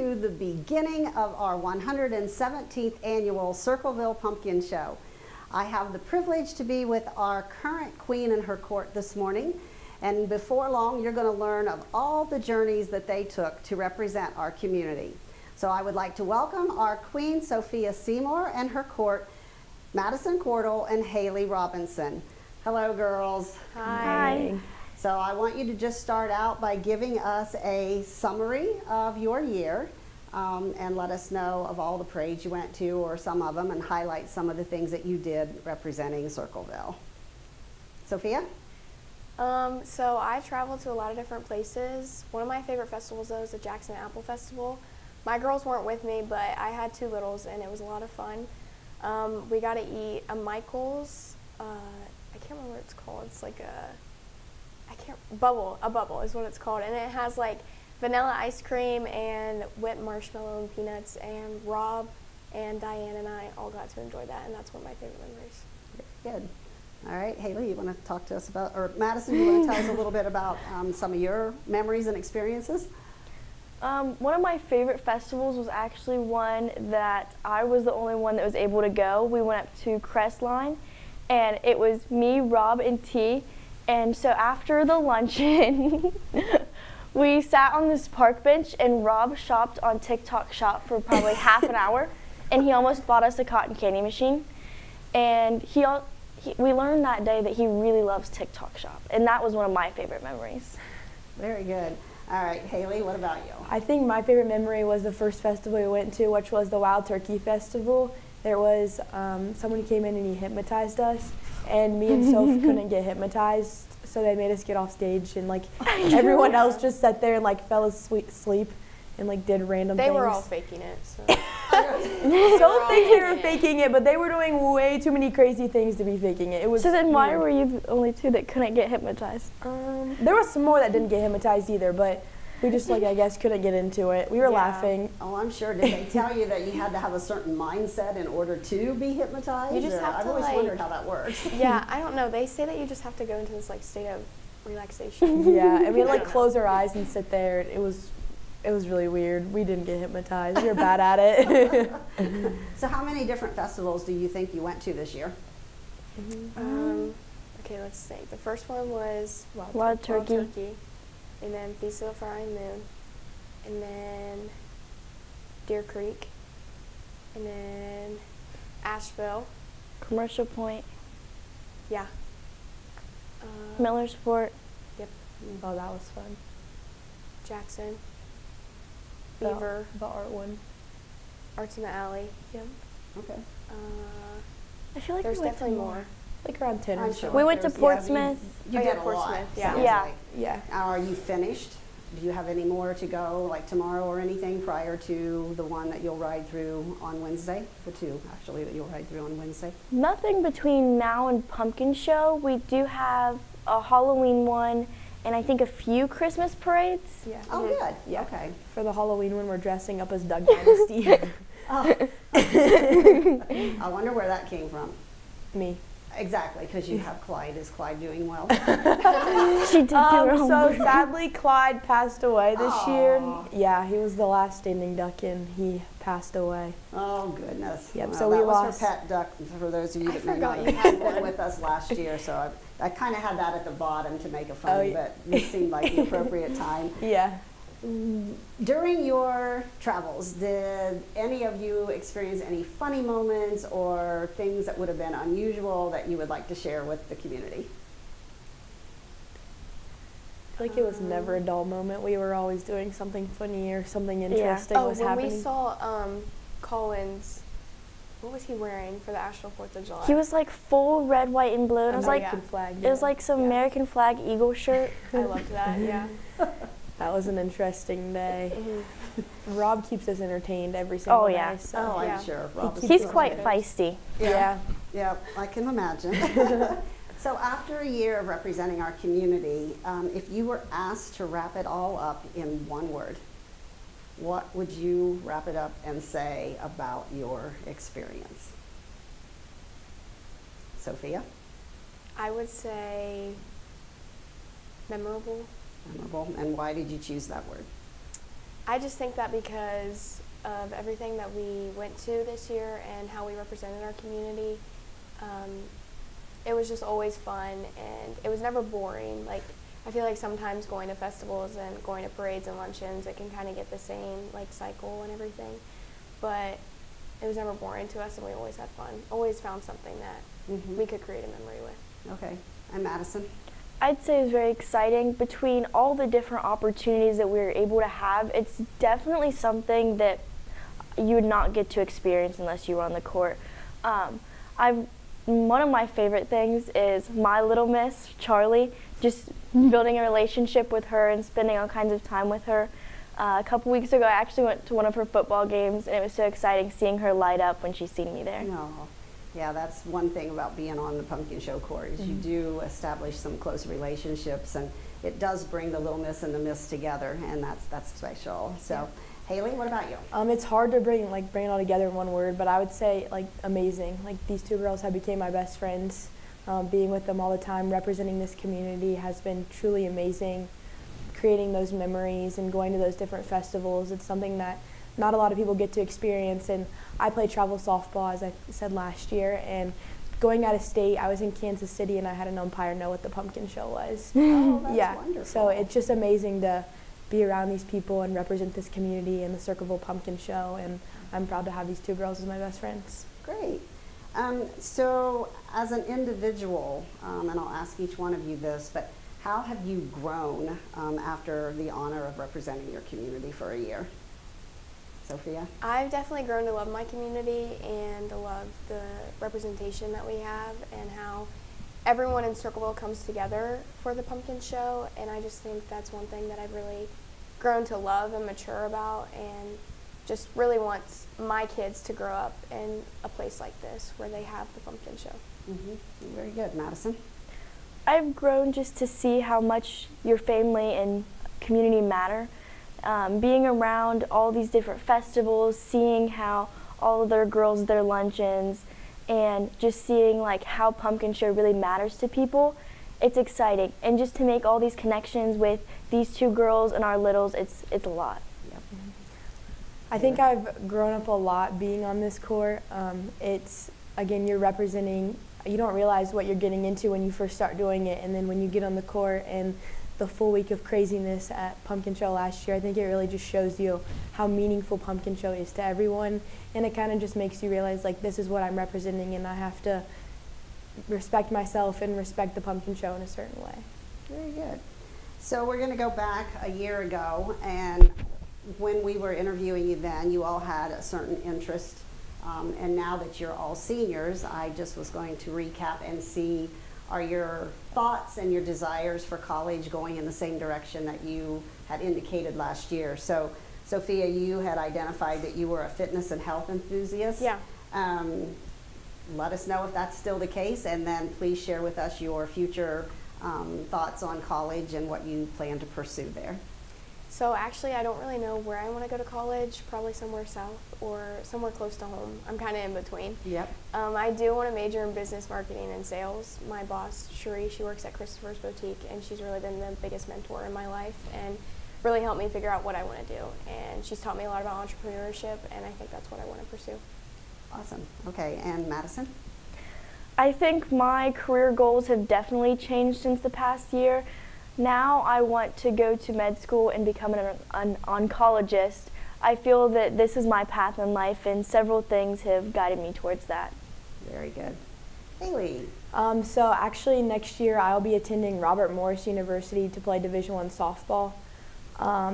To the beginning of our 117th annual Circleville Pumpkin Show. I have the privilege to be with our current queen and her court this morning, and before long you're going to learn of all the journeys that they took to represent our community. So I would like to welcome our Queen Sophia Seymour and her court, Madison Cordell and Haley Robinson. Hello girls. Hi. So I want you to just start out by giving us a summary of your year and let us know of all the parades you went to, or some of them, and highlight some of the things that you did representing Circleville. Sophia? So I traveled to a lot of different places. One of my favorite festivals though is the Jackson Apple Festival. My girls weren't with me, but I had two littles and it was a lot of fun. We got to eat a Michael's, I can't remember what it's called. It's like a bubble is what it's called, and it has like vanilla ice cream and whipped marshmallow and peanuts, and Rob and Diane and I all got to enjoy that, and that's one of my favorite memories. Good. All right, Haley, you want to talk to us about, or Madison, you want to tell us a little bit about some of your memories and experiences? One of my favorite festivals was actually one that I was the only one that was able to go. We went up to Crestline, and it was me, Rob, and T. And so after the luncheon, we sat on this park bench, and Rob shopped on TikTok Shop for probably half an hour, and he almost bought us a cotton candy machine. And we learned that day that he really loves TikTok Shop, and that was one of my favorite memories. Very good. All right, Haley, what about you? I think my favorite memory was the first festival we went to, which was the Wild Turkey Festival. There was someone who came in and he hypnotized us, and me and Soph couldn't get hypnotized, so they made us get off stage, and like everyone else just sat there and like fell asleep and like did random things. They were all faking it. So. Soph thinks they were faking it, but they were doing way too many crazy things to be faking it. It was so then why weird. were you the only two that couldn't get hypnotized? There was some more that didn't get hypnotized either, but we just like, I guess, couldn't get into it. We were laughing. Oh, I'm sure. Did they tell you that you had to have a certain mindset in order to be hypnotized? You just have I've to, always like, wondered how that works. Yeah, I don't know. They say that you just have to go into this like state of relaxation. Yeah, and we had to like close our eyes and sit there. It was really weird. We didn't get hypnotized. We were bad at it. So how many different festivals do you think you went to this year? Okay, let's see. The first one was Wild Turkey. And then Feast of the Frying Moon, and then Deer Creek, and then Asheville. Commercial Point. Yeah. Millersport. Yep. Oh, that was fun. Jackson. Beaver. The art one. Arts in the Alley. Yep. Okay. I feel like There's we went to definitely more. Like around 10 or I'm so. sure. We went to There's- Portsmouth. You Oh, did yeah, a lot. Portsmouth, yeah. sounds Yeah. like. Yeah. Are you finished? Do you have any more to go, like tomorrow or anything, prior to the one that you'll ride through on Wednesday? The two, actually, that you'll ride through on Wednesday? Nothing between now and Pumpkin Show. We do have a Halloween one, and I think a few Christmas parades. Yeah. Oh, good. Yeah. Okay. For the Halloween one, we're dressing up as Duck Dynasty. Oh. I wonder where that came from. Me. Exactly, because you have Clyde. Is Clyde doing well? She did do her So homework. sadly, Clyde passed away this year. Aw. Yeah, he was the last standing duck, and he passed away. Oh, goodness. Yep, Well, so we that was lost- her pet duck, for those of you I that may forgot not you have had been one. with us last year, so I kind of had that at the bottom to make a Oh, fun, yeah. but it seemed like the appropriate time. Yeah. During your travels, did any of you experience any funny moments or things that would have been unusual that you would like to share with the community? I feel like it was never a dull moment. We were always doing something funny or something interesting Oh, was when happening. we saw Collins, what was he wearing for the Asheville 4th of July? He was like full red, white, and blue. And it was like American flag. it was like some Yeah. American flag eagle shirt. I loved that, yeah. That was an interesting day. Rob keeps us entertained every Oh, single yeah. day. So. Oh, I'm Yeah. sure. Rob is He's so quite good. feisty. Yeah. Yeah, I can imagine. So after a year of representing our community, if you were asked to wrap it all up in one word, what would you wrap it up and say about your experience? Sophia? I would say memorable. Memorable. And why did you choose that word? I just think that because of everything that we went to this year and how we represented our community, it was just always fun, and it was never boring. Like, I feel like sometimes going to festivals and going to parades and luncheons, it can kind of get the same like cycle and everything, but it was never boring to us, and we always had fun. Always found something that we could create a memory with. Okay, and Madison? I'd say it was very exciting. Between all the different opportunities that we were able to have, it's definitely something that you would not get to experience unless you were on the court. One of my favorite things is my little miss, Charlie, just building a relationship with her and spending all kinds of time with her. A couple weeks ago, I actually went to one of her football games, and it was so exciting seeing her light up when she's seen me there. No. Yeah, that's one thing about being on the Pumpkin Show court is you do establish some close relationships, and it does bring the Little Miss and the Miss together, and that's special. So, Haley, what about you? It's hard to bring it all together in one word, but I would say like amazing. Like, these two girls have became my best friends. Being with them all the time, representing this community has been truly amazing. Creating those memories and going to those different festivals, it's something that not a lot of people get to experience. And I play travel softball, as I said last year, and going out of state, I was in Kansas City, and I had an umpire know what the Pumpkin Show was. Oh, that's yeah, wonderful. so it's just amazing to be around these people and represent this community and the Circleville Pumpkin Show, and I'm proud to have these two girls as my best friends. Great. So as an individual, and I'll ask each one of you this, but how have you grown after the honor of representing your community for a year? Sophia? I've definitely grown to love my community and to love the representation that we have and how everyone in Circleville comes together for the Pumpkin Show, and I just think that's one thing that I've really grown to love and mature about, and just really want my kids to grow up in a place like this where they have the Pumpkin Show. Very good. Madison? I've grown just to see how much your family and community matter. Being around all these different festivals, seeing how all of their girls, their luncheons, and just seeing like how Pumpkin Show really matters to people, it's exciting. And just to make all these connections with these two girls and our littles, it's a lot. Yep. I think I've grown up a lot being on this court. It's, again, you're representing, you don't realize what you're getting into when you first start doing it, and then when you get on the court and the full week of craziness at Pumpkin Show last year, I think it really just shows you how meaningful Pumpkin Show is to everyone, and it kind of just makes you realize, like, this is what I'm representing, and I have to respect myself and respect the Pumpkin Show in a certain way. Very good. So we're going to go back a year ago, and when we were interviewing you then, you all had a certain interest, and now that you're all seniors, I just was going to recap and see, are your thoughts and your desires for college going in the same direction that you had indicated last year? So, Sophia, you had identified that you were a fitness and health enthusiast. Yeah. Let us know if that's still the case, and then please share with us your future thoughts on college and what you plan to pursue there. So actually, I don't really know where I want to go to college, probably somewhere south or somewhere close to home. I'm kind of in between. Yep. I do want to major in business marketing and sales. My boss, Cherie, she works at Christopher's Boutique, and she's really been the biggest mentor in my life and really helped me figure out what I want to do. And she's taught me a lot about entrepreneurship, and I think that's what I want to pursue. Awesome. Okay, and Madison? I think my career goals have definitely changed since the past year. Now I want to go to med school and become an oncologist. I feel that this is my path in life, and several things have guided me towards that. Very good. Haley? So actually next year I'll be attending Robert Morris University to play Division I softball.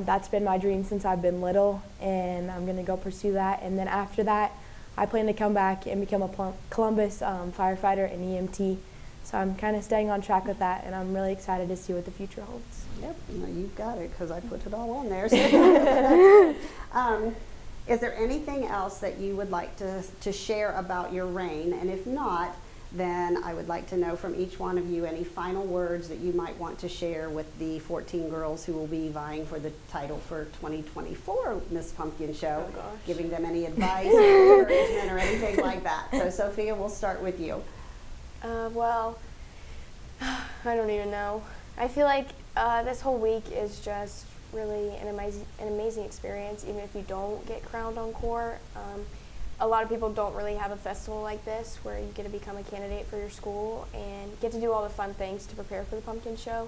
That's been my dream since I've been little, and I'm going to go pursue that. And then after that, I plan to come back and become a Columbus firefighter and EMT. So I'm kind of staying on track with that, and I'm really excited to see what the future holds. Yep, no, you've got it because I put it all on there. So is there anything else that you would like to share about your reign? And if not, then I would like to know from each one of you any final words that you might want to share with the 14 girls who will be vying for the title for 2024 Miss Pumpkin Show, Oh, gosh. giving them any advice or encouragement or anything like that. So Sophia, we'll start with you. Well, I don't even know. I feel like this whole week is just really an amazing experience, even if you don't get crowned on court. A lot of people don't really have a festival like this where you get to become a candidate for your school and get to do all the fun things to prepare for the pumpkin show.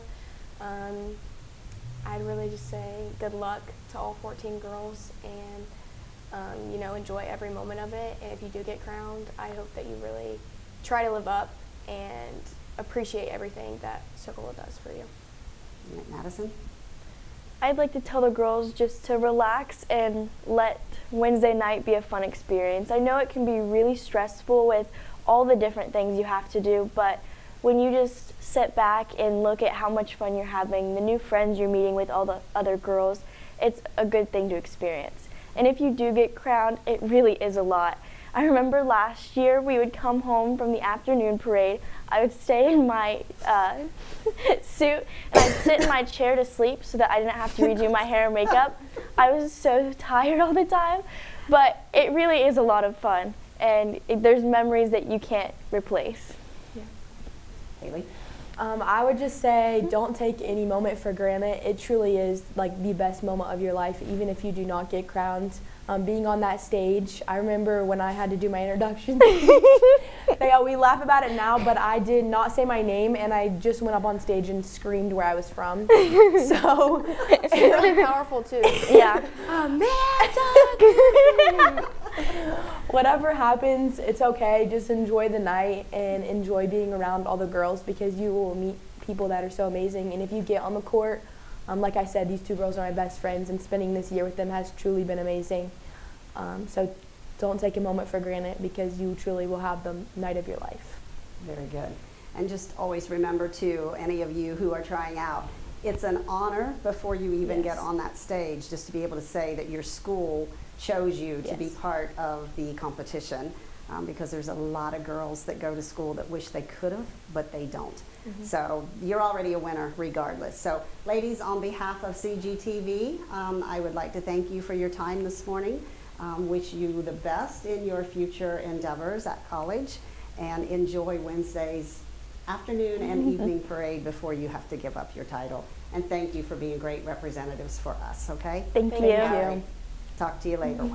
I'd really just say good luck to all 14 girls, and you know, enjoy every moment of it. And if you do get crowned, I hope that you really try to live up and appreciate everything that Circleville does for you. Madison? I'd like to tell the girls just to relax and let Wednesday night be a fun experience. I know it can be really stressful with all the different things you have to do, but when you just sit back and look at how much fun you're having, the new friends you're meeting with all the other girls, it's a good thing to experience. And if you do get crowned, it really is a lot. I remember last year we would come home from the afternoon parade. I would stay in my suit and I'd sit in my chair to sleep so that I didn't have to redo my hair and makeup. I was so tired all the time, but it really is a lot of fun, and there's memories that you can't replace. Yeah. Haley? I would just say don't take any moment for granted. It truly is like the best moment of your life, even if you do not get crowned. Being on that stage, I remember when I had to do my introduction speech, we laugh about it now, but I did not say my name, and I just went up on stage and screamed where I was from. So It's really powerful too. Yeah. whatever happens, it's okay. Just enjoy the night and enjoy being around all the girls, because you will meet people that are so amazing. And if you get on the court, like I said, these two girls are my best friends, and spending this year with them has truly been amazing. So don't take a moment for granted, because you truly will have the night of your life. Very good. And just always remember, too, any of you who are trying out, it's an honor before you even get on that stage, just to be able to say that your school chose you to be part of the competition, because there's a lot of girls that go to school that wish they could have, but they don't. So you're already a winner regardless. So ladies, on behalf of CGTV, I would like to thank you for your time this morning. Wish you the best in your future endeavors at college, and enjoy Wednesday's afternoon and evening parade before you have to give up your title. And thank you for being great representatives for us, okay? Thank you. All right. Talk to you later.